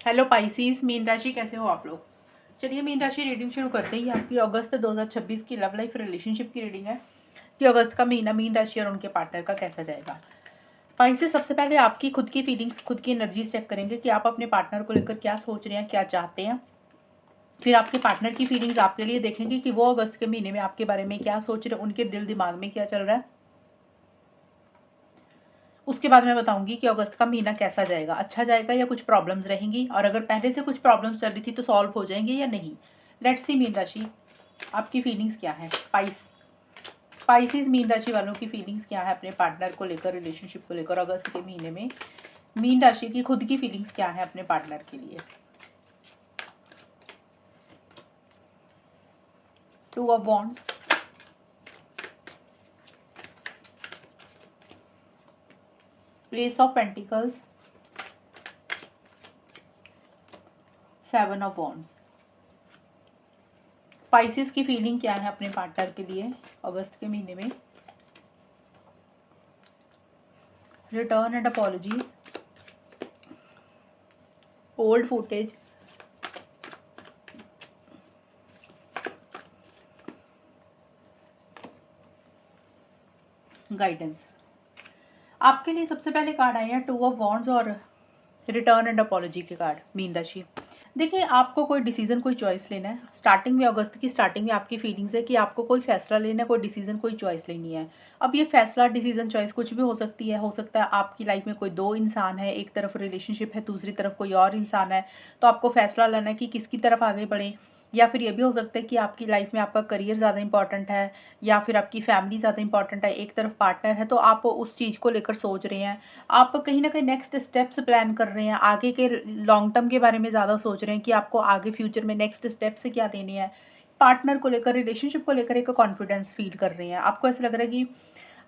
Hello Pisces, mean राशि कैसे हो आप लोग। चलिए मीन राशि रीडिंग शुरू करते हैं। ये आपकी अगस्त 2026 की लव लाइफ रिलेशनशिप की रीडिंग है कि अगस्त का महीना मीन राशि और उनके पार्टनर का कैसा जाएगा। पाइसीज, सबसे पहले आपकी खुद की फीलिंग्स, खुद की एनर्जी चेक करेंगे कि आप अपने पार्टनर को लेकर क्या सोच रहे हैं, क्या चाहते हैं। फिर आपके पार्टनर की फीलिंग्स आपके लिए देखेंगे कि वो अगस्त के महीने में आपके बारे में क्या सोच रहे हैं, उनके दिल दिमाग में क्या चल रहा है। उसके बाद मैं बताऊंगी कि अगस्त का महीना कैसा जाएगा, अच्छा जाएगा या कुछ प्रॉब्लम्स रहेंगी, और अगर पहले से कुछ प्रॉब्लम्स चल रही थी तो सॉल्व हो जाएंगे या नहीं। लेट्स सी मीन राशि, आपकी फीलिंग्स क्या है। स्पाइसीज, मीन राशि वालों की फीलिंग्स क्या है अपने पार्टनर को लेकर, रिलेशनशिप को लेकर अगस्त के महीने में। मीन राशि की खुद की फीलिंग्स क्या है अपने पार्टनर के लिए। Two of wands, S of pentacles, seven of wands. Species की फीलिंग क्या है अपने पार्टनर के लिए अगस्त के महीने में। Return and apologies, old footage, guidance. आपके लिए सबसे पहले कार्ड आए हैं टू ऑफ वॉन्ड्स और रिटर्न एंड अपॉलजी के कार्ड। मीन राशि, देखिए आपको कोई डिसीजन, कोई चॉइस लेना है। स्टार्टिंग में, अगस्त की स्टार्टिंग में आपकी फीलिंग्स है कि आपको कोई फैसला लेना है, कोई डिसीजन, कोई चॉइस लेनी है। अब ये फैसला, डिसीजन, चॉइस कुछ भी हो सकती है। हो सकता है आपकी लाइफ में कोई दो इंसान है, एक तरफ रिलेशनशिप है, दूसरी तरफ कोई और इंसान है, तो आपको फैसला लेना है कि किसकी तरफ आगे बढ़ें। या फिर ये भी हो सकता है कि आपकी लाइफ में आपका करियर ज़्यादा इंपॉर्टेंट है या फिर आपकी फैमिली ज़्यादा इंपॉर्टेंट है, एक तरफ पार्टनर है, तो आप उस चीज़ को लेकर सोच रहे हैं। आप कहीं ना कहीं नेक्स्ट स्टेप्स प्लान कर रहे हैं, आगे के लॉन्ग टर्म के बारे में ज़्यादा सोच रहे हैं कि आपको आगे फ्यूचर में नेक्स्ट स्टेप्स क्या लेने हैं। पार्टनर को लेकर, रिलेशनशिप को लेकर एक कॉन्फिडेंस फील कर रहे हैं। आपको ऐसा लग रहा है कि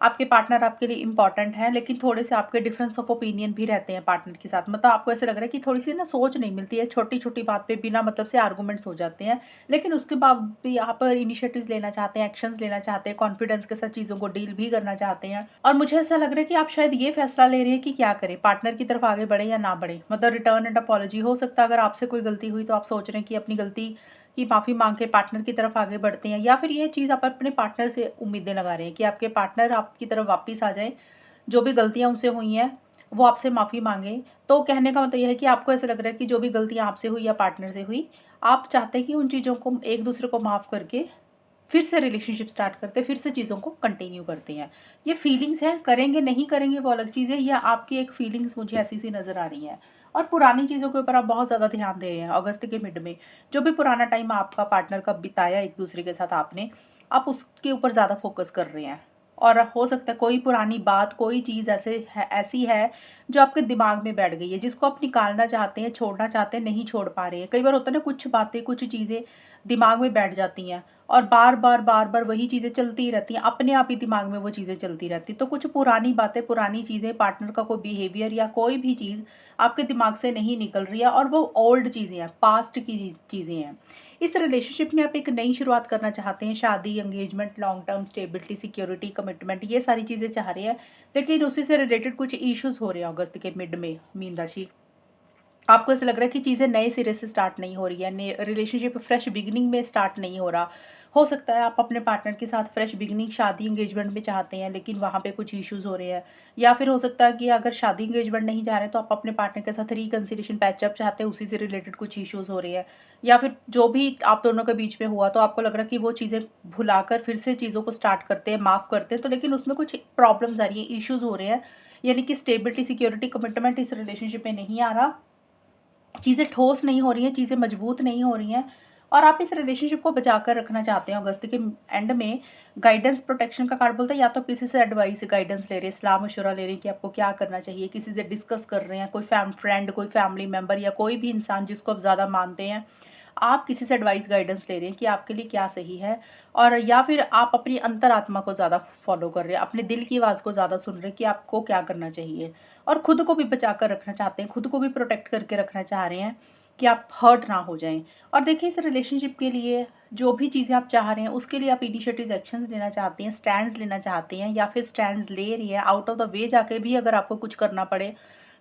आपके पार्टनर आपके लिए इंपॉर्टेंट हैं, लेकिन थोड़े से आपके डिफरेंस ऑफ ओपिनियन भी रहते हैं पार्टनर के साथ। मतलब आपको ऐसा लग रहा है कि थोड़ी सी ना सोच नहीं मिलती है, छोटी छोटी बात पे बिना मतलब से आर्गूमेंट्स हो जाते हैं। लेकिन उसके बाद भी आप इनिशिएटिव्स लेना चाहते हैं, एक्शंस लेना चाहते हैं, कॉन्फिडेंस के साथ चीज़ों को डील भी करना चाहते हैं। और मुझे ऐसा लग रहा है कि आप शायद ये फैसला ले रहे हैं कि क्या करें, पार्टनर की तरफ आगे बढ़े या ना बढ़े। मतलब रिटर्न एंड अपॉलजी हो सकता है। अगर आपसे कोई गलती हुई तो आप सोच रहे हैं कि अपनी गलती की माफ़ी मांग के पार्टनर की तरफ आगे बढ़ते हैं, या फिर ये चीज़ आप अपने पार्टनर से उम्मीदें लगा रहे हैं कि आपके पार्टनर आपकी तरफ वापस आ जाए, जो भी गलतियाँ उनसे हुई हैं वो आपसे माफ़ी मांगे। तो कहने का मतलब यह है कि आपको ऐसा लग रहा है कि जो भी गलतियाँ आपसे हुई या पार्टनर से हुई, आप चाहते हैं कि उन चीज़ों को एक दूसरे को माफ़ करके फिर से रिलेशनशिप स्टार्ट करते हैं, फिर से चीज़ों को कंटिन्यू करते हैं। ये फीलिंग्स हैं, करेंगे नहीं करेंगे वो अलग चीज़ है, या आपकी एक फीलिंग्स मुझे ऐसी सी नज़र आ रही हैं। और पुरानी चीज़ों के ऊपर आप बहुत ज़्यादा ध्यान दे रहे हैं अगस्त के मिड में। जो भी पुराना टाइम आपका पार्टनर का बिताया एक दूसरे के साथ आपने, आप उसके ऊपर ज़्यादा फोकस कर रहे हैं। और हो सकता है कोई पुरानी बात, कोई चीज़ ऐसी है जो आपके दिमाग में बैठ गई है, जिसको आप निकालना चाहते हैं, छोड़ना चाहते हैं, नहीं छोड़ पा रहे हैं। कई बार होता है ना, कुछ बातें, कुछ चीज़ें दिमाग में बैठ जाती हैं और बार बार वही चीज़ें चलती रहती हैं, अपने आप ही दिमाग में वो चीज़ें चलती रहती हैं। तो कुछ पुरानी बातें, पुरानी चीज़ें, पार्टनर का कोई बिहेवियर या कोई भी चीज़ आपके दिमाग से नहीं निकल रही है, और वो ओल्ड चीज़ें हैं, पास्ट की चीज़ें हैं। इस रिलेशनशिप में आप एक नई शुरुआत करना चाहते हैं, शादी, engagement, long term stability, security, commitment, ये सारी चीज़ें चाह रहे हैं। लेकिन उसी से रिलेटेड कुछ इश्यूज हो रहे हैं अगस्त के मिड में। मीन राशि, आपको ऐसा लग रहा है कि चीज़ें नए सिरे से स्टार्ट नहीं हो रही है, रिलेशनशिप फ्रेश बिगिनिंग में स्टार्ट नहीं हो रहा। हो सकता है आप अपने पार्टनर के साथ फ्रेश बिगिनिंग, शादी, एंगेजमेंट में चाहते हैं, लेकिन वहाँ पे कुछ इश्यूज हो रहे हैं। या फिर हो सकता है कि अगर शादी एंगेजमेंट नहीं जा रहे तो आप अपने पार्टनर के साथ रिकन्सिलेशन, पैचअप चाहते हैं, उसी से रिलेटेड कुछ इश्यूज हो रहे हैं। या फिर जो भी आप दोनों के बीच में हुआ, तो आपको लग रहा है कि वो चीज़ें भुलाकर फिर से चीज़ों को स्टार्ट करते हैं, माफ़ करते हैं, तो लेकिन उसमें कुछ प्रॉब्लम्स आ रही है, इश्यूज हो रहे हैं। यानी कि स्टेबिलिटी, सिक्योरिटी, कमिटमेंट इस रिलेशनशिप में नहीं आ रहा, चीज़ें ठोस नहीं हो रही हैं, चीज़ें मजबूत नहीं हो रही हैं, और आप इस रिलेशनशिप को बचा कर रखना चाहते हैं। अगस्त के एंड में गाइडेंस, प्रोटेक्शन का कार्ड बोलता है, या तो किसी से एडवाइस, गाइडेंस ले रहे हैं, सलाह मशवरा ले रहे हैं कि आपको क्या करना चाहिए, किसी से डिस्कस कर रहे हैं, कोई फ्रेंड, कोई फैमिली मेम्बर या कोई भी इंसान जिसको आप ज़्यादा मानते हैं, आप किसी से एडवाइस, गाइडेंस ले रहे हैं कि आपके लिए क्या सही है। और या फिर आप अपनी अंतरात्मा को ज़्यादा फॉलो कर रहे हैं, अपने दिल की आवाज़ को ज़्यादा सुन रहे हैं कि आपको क्या करना चाहिए। और खुद को भी बचा कर रखना चाहते हैं, खुद को भी प्रोटेक्ट करके रखना चाह रहे हैं कि आप हर्ट ना हो जाएं। और देखिए, इस रिलेशनशिप के लिए जो भी चीज़ें आप चाह रहे हैं, उसके लिए आप इनिशिएटिव, एक्शंस लेना चाहते हैं, स्टैंड्स लेना चाहते हैं, या फिर स्टैंड्स ले रही है, आउट ऑफ द वे जाके भी अगर आपको कुछ करना पड़े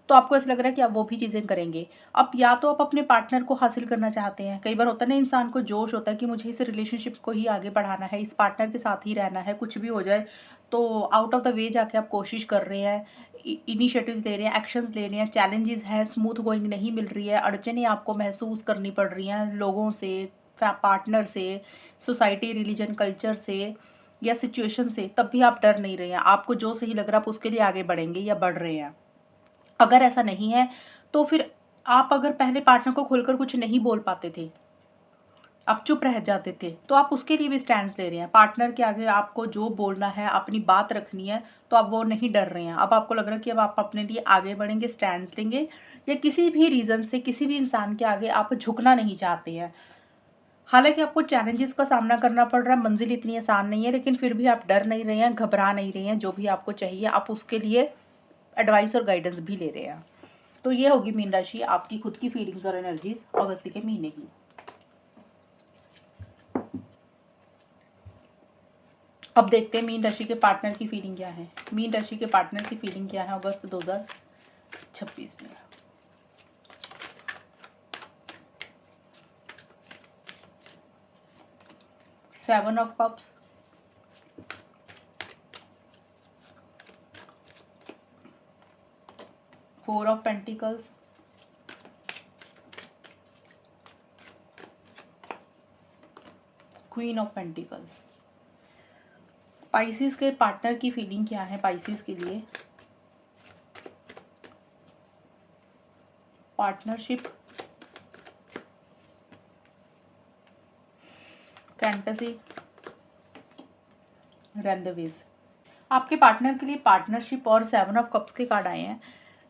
तो आपको ऐसा लग रहा है कि आप वो भी चीज़ें करेंगे। अब या तो आप अपने पार्टनर को हासिल करना चाहते हैं, कई बार होता है ना इंसान को जोश होता है कि मुझे इस रिलेशनशिप को ही आगे बढ़ाना है, इस पार्टनर के साथ ही रहना है, कुछ भी हो जाए। तो आउट ऑफ द वे जाके आप कोशिश कर रहे हैं, इनिशिएटिव्स ले रहे हैं, एक्शंस ले रहे हैं, चैलेंजेस हैं, स्मूथ गोइंग नहीं मिल रही है, अड़चनें आपको महसूस करनी पड़ रही हैं लोगों से, पार्टनर से, सोसाइटी, रिलीजन, कल्चर से या सिचुएशन से, तब भी आप डर नहीं रहे हैं। आपको जो सही लग रहा है आप उसके लिए आगे बढ़ेंगे या बढ़ रहे हैं। अगर ऐसा नहीं है तो फिर आप अगर पहले पार्टनर को खुलकर कुछ नहीं बोल पाते थे, आप चुप रह जाते थे, तो आप उसके लिए भी स्टैंड्स ले रहे हैं। पार्टनर के आगे आपको जो बोलना है, अपनी बात रखनी है, तो आप वो नहीं डर रहे हैं। अब आपको लग रहा है कि अब आप अपने लिए आगे बढ़ेंगे, स्टैंड्स लेंगे, या किसी भी रीज़न से किसी भी इंसान के आगे आप झुकना नहीं चाहते हैं। हालाँकि आपको चैलेंजेस का सामना करना पड़ रहा है, मंज़िल इतनी आसान नहीं है, लेकिन फिर भी आप डर नहीं रहे हैं, घबरा नहीं रहे हैं। जो भी आपको चाहिए आप उसके लिए एडवाइस और गाइडेंस भी ले रहे हैं। तो ये होगी मीन राशि आपकी खुद की फीलिंग्स और एनर्जीज अगस्त के महीने की। अब देखते हैं मीन राशि के पार्टनर की फीलिंग क्या है। मीन राशि के पार्टनर की फीलिंग क्या है अगस्त 2026 में। Seven of cups, four of pentacles, queen of pentacles. Pisces के पार्टनर की फीलिंग क्या है पाइसिस के लिए। Partnership, fantasy, rendezvous. आपके पार्टनर के लिए पार्टनरशिप और सेवन ऑफ कप्स के कार्ड आए हैं।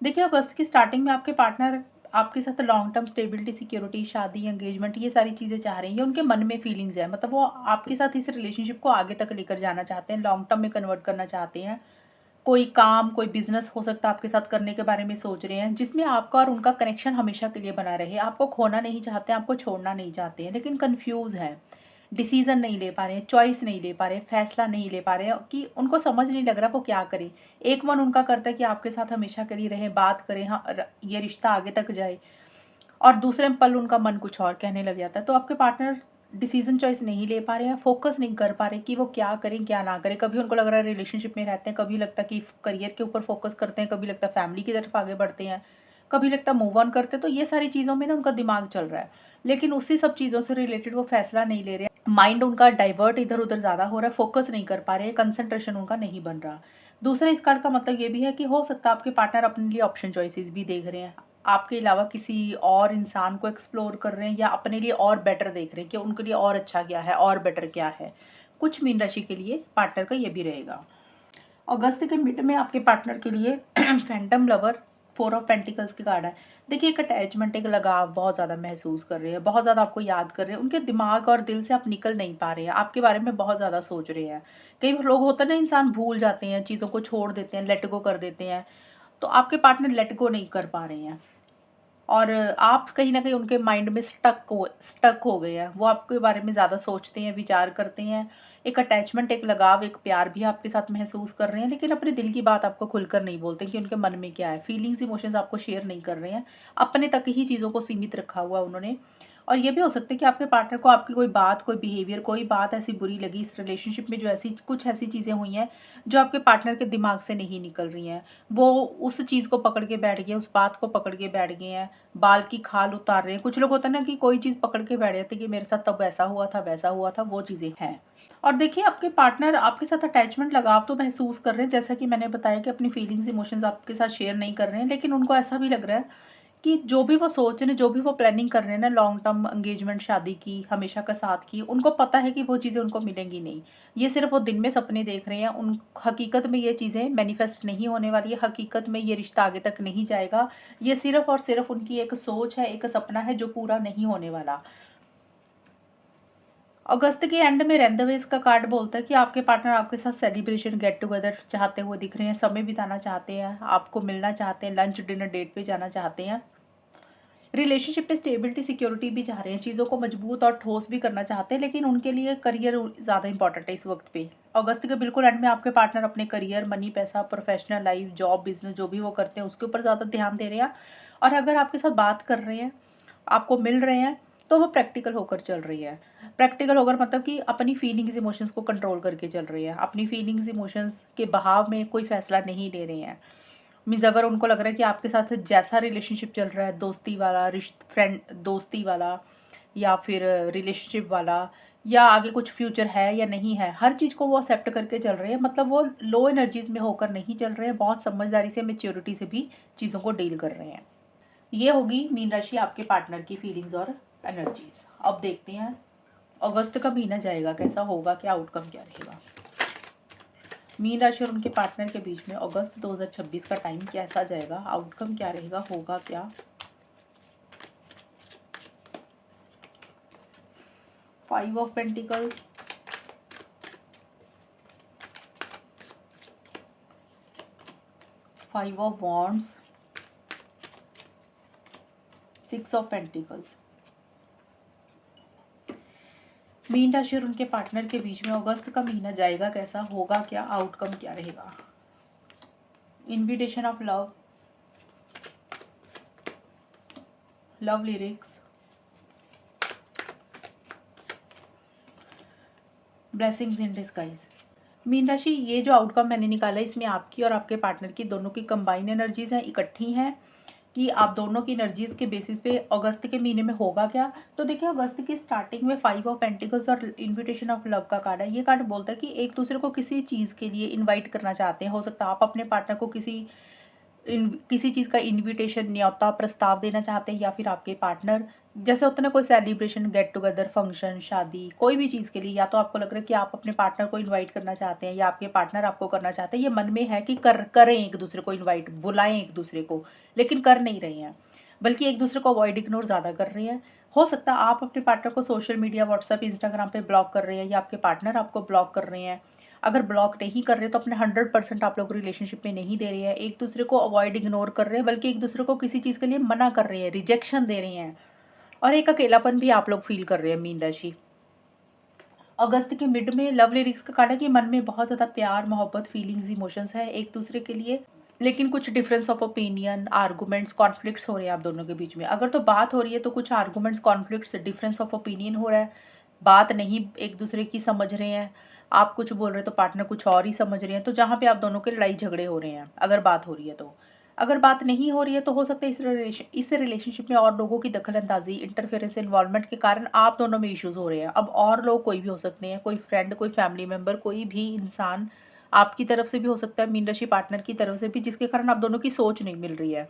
देखिए अगस्त की स्टार्टिंग में आपके पार्टनर आपके साथ लॉन्ग टर्म स्टेबिलिटी, सिक्योरिटी, शादी, एंगेजमेंट, ये सारी चीज़ें चाह रही हैं। ये उनके मन में फीलिंग्स है, मतलब वो आपके साथ इस रिलेशनशिप को आगे तक लेकर जाना चाहते हैं, लॉन्ग टर्म में कन्वर्ट करना चाहते हैं। कोई काम, कोई बिजनेस हो सकता है आपके साथ करने के बारे में सोच रहे हैं, जिसमें आपका और उनका कनेक्शन हमेशा के लिए बना रहे। आपको खोना नहीं चाहते हैं, आपको छोड़ना नहीं चाहते हैं, लेकिन कन्फ्यूज़ हैं, डिसीज़न नहीं ले पा रहे हैं, चॉइस नहीं ले पा रहे हैं, फैसला नहीं ले पा रहे हैं कि उनको समझ नहीं लग रहा वो क्या करें। एक मन उनका करता है कि आपके साथ हमेशा के लिए रहें, बात करें, हाँ ये रिश्ता आगे तक जाए, और दूसरे पल उनका मन कुछ और कहने लग जाता है। तो आपके पार्टनर डिसीजन चॉइस नहीं ले पा रहे हैं, फोकस नहीं कर पा रहे कि वो क्या करें क्या ना करें। कभी उनको लग रहा है रिलेशनशिप में रहते हैं, कभी लगता है कि करियर के ऊपर फोकस करते हैं, कभी लगता है फैमिली की तरफ आगे बढ़ते हैं, कभी लगता है मूव ऑन करते हैं। तो ये सारी चीज़ों में ना उनका दिमाग चल रहा है, लेकिन उसी सब चीज़ों से रिलेटेड वो फैसला नहीं ले रहे हैं। माइंड उनका डाइवर्ट इधर उधर ज़्यादा हो रहा है, फोकस नहीं कर पा रहे हैं, कंसंट्रेशन उनका नहीं बन रहा। दूसरा इस कार्ड का मतलब ये भी है कि हो सकता है आपके पार्टनर अपने लिए ऑप्शन चॉइसेस भी देख रहे हैं, आपके अलावा किसी और इंसान को एक्सप्लोर कर रहे हैं, या अपने लिए और बेटर देख रहे हैं कि उनके लिए और अच्छा क्या है और बेटर क्या है। कुछ मीन राशि के लिए पार्टनर का ये भी रहेगा। अगस्त के मिड में आपके पार्टनर के लिए Phantom lover, four of pentacles की कार्ड है। देखिए एक अटैचमेंट, एक लगाव बहुत ज़्यादा महसूस कर रहे हैं, बहुत ज़्यादा आपको याद कर रहे हैं, उनके दिमाग और दिल से आप निकल नहीं पा रहे हैं, आपके बारे में बहुत ज़्यादा सोच रहे हैं। कई लोग होते हैं ना, इंसान भूल जाते हैं, चीज़ों को छोड़ देते हैं, लेट गो कर देते हैं। तो आपके पार्टनर लेट गो नहीं कर पा रहे हैं, और आप कहीं न कहीं उनके माइंड में स्टक हो गए हैं। वो आपके बारे में ज़्यादा सोचते हैं, विचार करते हैं। एक अटैचमेंट, एक लगाव, एक प्यार भी आपके साथ महसूस कर रहे हैं, लेकिन अपने दिल की बात आपको खुलकर नहीं बोलते कि उनके मन में क्या है। फीलिंग्स, इमोशंस आपको शेयर नहीं कर रहे हैं। अपने तक ही चीज़ों को सीमित रखा हुआ है उन्होंने। और ये भी हो सकता है कि आपके पार्टनर को आपकी कोई बात, कोई बिहेवियर, कोई बात ऐसी बुरी लगी इस रिलेशनशिप में, जो ऐसी कुछ ऐसी चीज़ें हुई हैं, जो आपके पार्टनर के दिमाग से नहीं निकल रही हैं। वो उस चीज़ को पकड़ के बैठ गए, उस बात को पकड़ के बैठ गए हैं, बाल की खाल उतार रहे हैं। कुछ लोग होता है ना कि कोई चीज़ पकड़ के बैठ जाते हैं कि मेरे साथ तब ऐसा हुआ था, वैसा हुआ था, वो चीज़ें हैं। और देखिए आपके पार्टनर आपके साथ अटैचमेंट, लगाव तो महसूस कर रहे हैं, जैसा कि मैंने बताया कि अपनी फीलिंग्स, इमोशंस आपके साथ शेयर नहीं कर रहे हैं, लेकिन उनको ऐसा भी लग रहा है कि जो भी वो सोच रहे हैं, जो भी वो प्लानिंग कर रहे हैं ना, लॉन्ग टर्म एंगेजमेंट, शादी की, हमेशा का साथ की, उनको पता है कि वो चीज़ें उनको मिलेंगी नहीं। ये सिर्फ़ वो दिन में सपने देख रहे हैं, उन हकीकत में ये चीज़ें मैनिफेस्ट नहीं होने वाली है, हकीकत में ये रिश्ता आगे तक नहीं जाएगा। ये सिर्फ़ और सिर्फ़ उनकी एक सोच है, एक सपना है जो पूरा नहीं होने वाला। अगस्त के एंड में रेंदवेज का कार्ड बोलता है कि आपके पार्टनर आपके साथ सेलिब्रेशन, गेट टुगेदर चाहते हुए दिख रहे हैं, समय बिताना चाहते हैं, आपको मिलना चाहते हैं, लंच डिनर डेट पे जाना चाहते हैं। रिलेशनशिप पे स्टेबिलिटी सिक्योरिटी भी चाह रहे हैं, चीज़ों को मजबूत और ठोस भी करना चाहते हैं, लेकिन उनके लिए करियर ज़्यादा इंपॉर्टेंट है इस वक्त पे। अगस्त के बिल्कुल एंड में आपके पार्टनर अपने करियर, मनी, पैसा, प्रोफेशनल लाइफ, जॉब, बिजनेस जो भी वो करते हैं उसके ऊपर ज़्यादा ध्यान दे रहे हैं। और अगर आपके साथ बात कर रहे हैं, आपको मिल रहे हैं, तो वो प्रैक्टिकल होकर चल रही है। प्रैक्टिकल होकर मतलब कि अपनी फीलिंग्स इमोशंस को कंट्रोल करके चल रही है, अपनी फीलिंग्स इमोशंस के बहाव में कोई फैसला नहीं ले रहे हैं। मीन्स अगर उनको लग रहा है कि आपके साथ जैसा रिलेशनशिप चल रहा है, दोस्ती वाला, फ्रेंड दोस्ती वाला या फिर रिलेशनशिप वाला, या आगे कुछ फ्यूचर है या नहीं है, हर चीज़ को वो एक्सेप्ट करके चल रहे हैं। मतलब वो लो एनर्जीज़ में होकर नहीं चल रहे हैं, बहुत समझदारी से, मैच्योरिटी से भी चीज़ों को डील कर रहे हैं। ये होगी मीन राशि आपके पार्टनर की फीलिंग्स और एनर्जीज। अब देखते हैं अगस्त का महीना जाएगा कैसा होगा, क्या आउटकम क्या रहेगा। मीन राशि और उनके पार्टनर के बीच में अगस्त 2026 का टाइम कैसा जाएगा, आउटकम क्या रहेगा, होगा क्या। 5 of pentacles, 5 of wands, 6 of pentacles. Mean राशि और उनके पार्टनर के बीच में अगस्त का महीना जाएगा कैसा, होगा क्या, आउटकम क्या रहेगा। Invitation of love, love lyrics, blessings in disguise. Mean राशि, ये जो आउटकम मैंने निकाला है इसमें आपकी और आपके पार्टनर की दोनों की कंबाइन एनर्जीज हैं, इकट्ठी हैं, कि आप दोनों की एनर्जीज के बेसिस पे अगस्त के महीने में होगा क्या। तो देखिए अगस्त की स्टार्टिंग में 5 ऑफ पेंटिकल्स और इनविटेशन ऑफ लव का कार्ड है। ये कार्ड बोलता है कि एक दूसरे को किसी चीज़ के लिए इनवाइट करना चाहते हैं। हो सकता है आप अपने पार्टनर को किसी चीज़ का इनविटेशन, न्योता, प्रस्ताव देना चाहते हैं, या फिर आपके पार्टनर, जैसे होता है ना कोई सेलिब्रेशन, गेट टुगेदर, फंक्शन, शादी, कोई भी चीज़ के लिए, या तो आपको लग रहा है कि आप अपने पार्टनर को इनवाइट करना चाहते हैं या आपके पार्टनर आपको करना चाहते हैं। ये मन में है कि करें एक दूसरे को इनवाइट, बुलाएं एक दूसरे को, लेकिन कर नहीं रहे हैं, बल्कि एक दूसरे को अवॉइड, इग्नोर ज़्यादा कर रहे हैं। हो सकता है आप अपने पार्टनर को सोशल मीडिया, व्हाट्सएप, इंस्टाग्राम पे ब्लॉक कर रहे हैं, या आपके पार्टनर आपको ब्लॉक कर रहे हैं। अगर ब्लॉक नहीं कर रहे तो अपने 100% आप लोग रिलेशनशिप में नहीं दे रहे हैं, एक दूसरे को अवॉइड, इग्नोर कर रहे हैं, बल्कि एक दूसरे को किसी चीज़ के लिए मना कर रहे हैं, रिजेक्शन दे रहे हैं, और एक अकेलापन भी आप लोग फील कर रहे हैं। मीन राशि, अगस्त के मिड में लव लिरिक्स का कार्ड है कि मन में बहुत ज़्यादा प्यार, मोहब्बत, फीलिंग्स, इमोशंस है एक दूसरे के लिए, लेकिन कुछ difference of opinion, arguments, conflicts हो रहे हैं आप दोनों के बीच में। अगर तो बात हो रही है तो कुछ arguments, conflicts, difference of opinion हो रहा है, बात नहीं एक दूसरे की समझ रहे हैं, आप कुछ बोल रहे हैं तो पार्टनर कुछ और ही समझ रहे हैं, तो जहाँ पे आप दोनों के लड़ाई झगड़े हो रहे हैं अगर बात हो रही है तो। अगर बात नहीं हो रही है तो हो सकता है इस रिलेशनशिप में और लोगों की दखलंदाजी, इंटरफेरेंस, इन्वॉल्वमेंट के कारण आप दोनों में इश्यूज हो रहे हैं। अब और लोग कोई भी हो सकते हैं, कोई फ्रेंड, कोई फैमिली मेम्बर, कोई भी इंसान आपकी तरफ से भी हो सकता है, मीन राशि पार्टनर की तरफ से भी, जिसके कारण आप दोनों की सोच नहीं मिल रही है।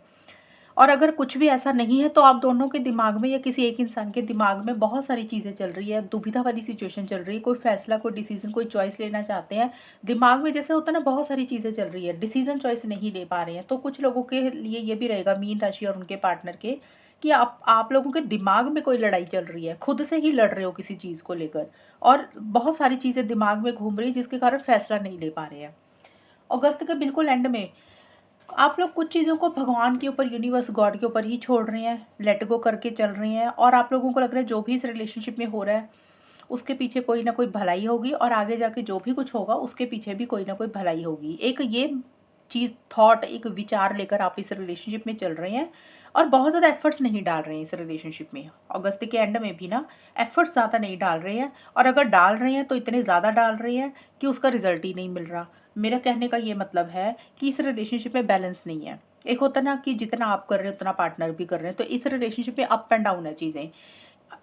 और अगर कुछ भी ऐसा नहीं है तो आप दोनों के दिमाग में या किसी एक इंसान के दिमाग में बहुत सारी चीज़ें चल रही है, दुविधा वाली सिचुएशन चल रही है, कोई फैसला, कोई डिसीजन, कोई चॉइस लेना चाहते हैं, दिमाग में जैसे होता है ना बहुत सारी चीज़ें चल रही है, डिसीजन चॉइस नहीं ले पा रहे हैं। तो कुछ लोगों के लिए ये भी रहेगा, मीन राशि और उनके पार्टनर के, कि आप लोगों के दिमाग में कोई लड़ाई चल रही है, खुद से ही लड़ रहे हो किसी चीज़ को लेकर, और बहुत सारी चीज़ें दिमाग में घूम रही है जिसके कारण फैसला नहीं ले पा रहे हैं। अगस्त के बिल्कुल एंड में आप लोग कुछ चीज़ों को भगवान के ऊपर, यूनिवर्स, गॉड के ऊपर ही छोड़ रहे हैं, लेट गो करके चल रहे हैं, और आप लोगों को लग रहा है जो भी इस रिलेशनशिप में हो रहा है उसके पीछे कोई ना कोई भलाई होगी, और आगे जाके जो भी कुछ होगा उसके पीछे भी कोई ना कोई भलाई होगी। एक ये चीज़, थॉट, एक विचार लेकर आप इस रिलेशनशिप में चल रहे हैं, और बहुत ज़्यादा एफर्ट्स नहीं डाल रहे हैं इस रिलेशनशिप में। अगस्त के एंड में भी ना एफर्ट्स ज़्यादा नहीं डाल रहे हैं, और अगर डाल रहे हैं तो इतने ज़्यादा डाल रहे हैं कि उसका रिजल्ट ही नहीं मिल रहा। मेरा कहने का ये मतलब है कि इस रिलेशनशिप में बैलेंस नहीं है। एक होता ना कि जितना आप कर रहे हो उतना पार्टनर भी कर रहे हैं, तो इस रिलेशनशिप में अप एंड डाउन है चीज़ें।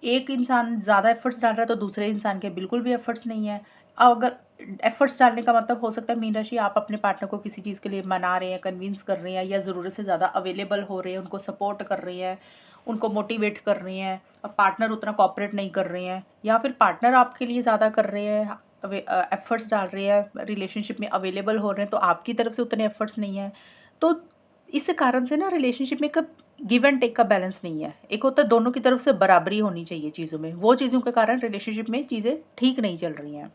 एक इंसान ज़्यादा एफर्ट्स डाल रहा है तो दूसरे इंसान के बिल्कुल भी एफर्ट्स नहीं है। अब अगर एफर्ट्स डालने का मतलब हो सकता है मीन राशि आप अपने पार्टनर को किसी चीज़ के लिए मना रहे हैं, कन्विंस कर रहे हैं, या ज़रूरत से ज़्यादा अवेलेबल हो रहे हैं, उनको सपोर्ट कर रहे हैं, उनको मोटिवेट कर रहे हैं, अब पार्टनर उतना कोऑपरेट नहीं कर रहे हैं, या फिर पार्टनर आपके लिए ज़्यादा कर रहे हैं, एफर्ट्स डाल रहे हैं, रिलेशनशिप में अवेलेबल हो रहे हैं, तो आपकी तरफ से उतने एफर्ट्स नहीं है। तो इस कारण से ना रिलेशनशिप में कब गिव एंड टेक का बैलेंस नहीं है। एक होता है दोनों की तरफ से बराबरी होनी चाहिए चीज़ों में, वो चीज़ों के कारण रिलेशनशिप में चीज़ें ठीक नहीं चल रही हैं।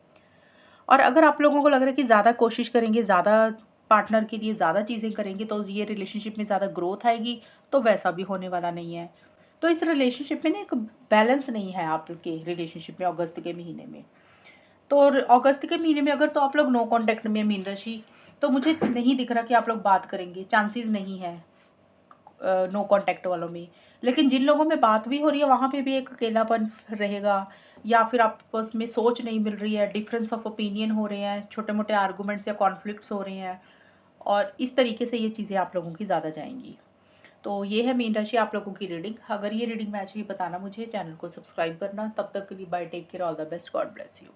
और अगर आप लोगों को लग रहा है कि ज़्यादा कोशिश करेंगे, ज़्यादा पार्टनर के लिए ज़्यादा चीज़ें करेंगे तो ये रिलेशनशिप में ज़्यादा ग्रोथ आएगी, तो वैसा भी होने वाला नहीं है। तो इस रिलेशनशिप में ना एक बैलेंस नहीं है आपके रिलेशनशिप में अगस्त के महीने में। तो अगस्त के महीने में अगर तो आप लोग नो कॉन्टैक्ट में मीन राशि, तो मुझे नहीं दिख रहा कि आप लोग बात करेंगे, चांसेस नहीं है नो कॉन्टैक्ट वालों में। लेकिन जिन लोगों में बात भी हो रही है वहाँ पे भी एक अकेलापन रहेगा, या फिर आपस में सोच नहीं मिल रही है, डिफरेंस ऑफ ओपिनियन हो रहे हैं, छोटे मोटे आर्गूमेंट्स या कॉन्फ्लिक्ट्स हो रहे हैं, और इस तरीके से ये चीज़ें आप लोगों की ज़्यादा जाएंगी। तो ये है मीन राशि आप लोगों की रीडिंग। अगर ये रीडिंग मैच हुई बताना मुझे, चैनल को सब्सक्राइब करना। तब तक के लिए bye, take care, all the best, God bless you.